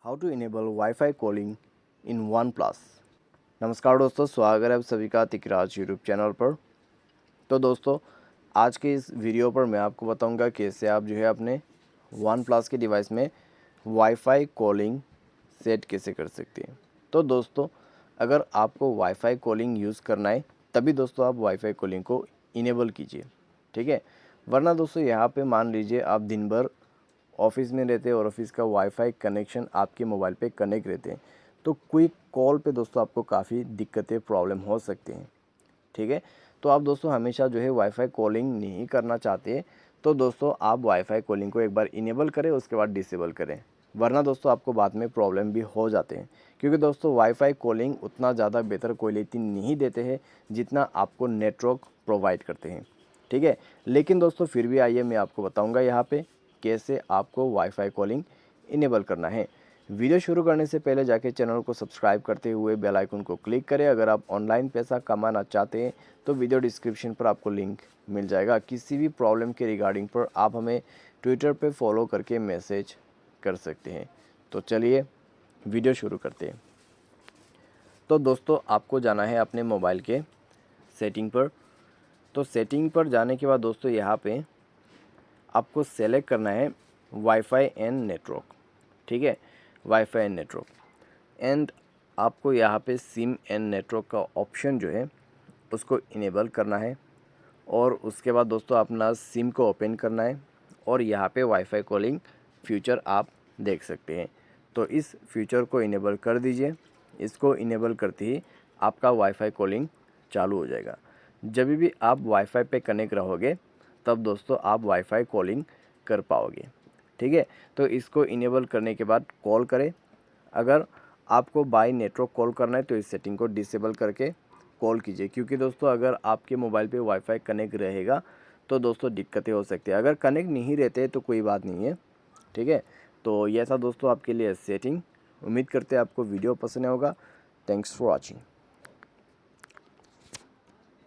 How to enable WiFi calling in OnePlus. नमस्कार दोस्तों, स्वागत है आप सभी का तिकराज यूट्यूब चैनल पर। तो दोस्तों, आज के इस वीडियो पर मैं आपको बताऊंगा कैसे आप जो है अपने वन प्लस के डिवाइस में वाईफाई कॉलिंग सेट कैसे कर सकते हैं। तो दोस्तों, अगर आपको वाईफाई कॉलिंग यूज़ करना है तभी दोस्तों आप वाईफाई कॉलिंग को इनेबल कीजिए, ठीक है। वरना दोस्तों यहाँ पे मान लीजिए आप दिन भर ऑफिस में रहते हैं और ऑफिस का वाईफाई कनेक्शन आपके मोबाइल पे कनेक्ट रहते हैं, तो क्विक कॉल पे दोस्तों आपको काफ़ी दिक्कतें प्रॉब्लम हो सकती हैं, ठीक है। तो आप दोस्तों हमेशा जो है वाईफाई कॉलिंग नहीं करना चाहते तो दोस्तों आप वाईफाई कॉलिंग को एक बार इनेबल करें, उसके बाद डिसेबल करें, वरना दोस्तों आपको बाद में प्रॉब्लम भी हो जाते हैं। क्योंकि दोस्तों वाईफाई कॉलिंग उतना ज़्यादा बेहतर क्वालिटी नहीं देते हैं जितना आपको नेटवर्क प्रोवाइड करते हैं, ठीक है। लेकिन दोस्तों फिर भी आइए मैं आपको बताऊँगा यहाँ पे कैसे आपको वाईफाई कॉलिंग इनेबल करना है। वीडियो शुरू करने से पहले जाके चैनल को सब्सक्राइब करते हुए बेल आइकन को क्लिक करें। अगर आप ऑनलाइन पैसा कमाना चाहते हैं तो वीडियो डिस्क्रिप्शन पर आपको लिंक मिल जाएगा। किसी भी प्रॉब्लम के रिगार्डिंग पर आप हमें ट्विटर पे फॉलो करके मैसेज कर सकते हैं। तो चलिए वीडियो शुरू करते हैं। तो दोस्तों आपको जाना है अपने मोबाइल के सेटिंग पर। तो सेटिंग पर जाने के बाद दोस्तों यहाँ पे आपको सेलेक्ट करना है वाईफाई एंड नेटवर्क, ठीक है, वाईफाई एंड नेटवर्क। एंड आपको यहाँ पे सिम एंड नेटवर्क का ऑप्शन जो है उसको इनेबल करना है। और उसके बाद दोस्तों अपना सिम को ओपन करना है और यहाँ पे वाईफाई कॉलिंग फीचर आप देख सकते हैं। तो इस फीचर को इनेबल कर दीजिए। इसको इनेबल करते ही आपका वाईफाई कॉलिंग चालू हो जाएगा। जब भी आप वाईफाई पे कनेक्ट रहोगे तब दोस्तों आप वाईफाई कॉलिंग कर पाओगे, ठीक है। तो इसको इनेबल करने के बाद कॉल करें। अगर आपको बाय नेटवर्क कॉल करना है तो इस सेटिंग को डिसेबल करके कॉल कीजिए, क्योंकि दोस्तों अगर आपके मोबाइल पे वाईफाई कनेक्ट रहेगा तो दोस्तों दिक्कतें हो सकती है। अगर कनेक्ट नहीं रहते तो कोई बात नहीं है, ठीक है। तो ये था दोस्तों आपके लिए सेटिंग। उम्मीद करते हैं आपको वीडियो पसंद होगा। Thanks for watching.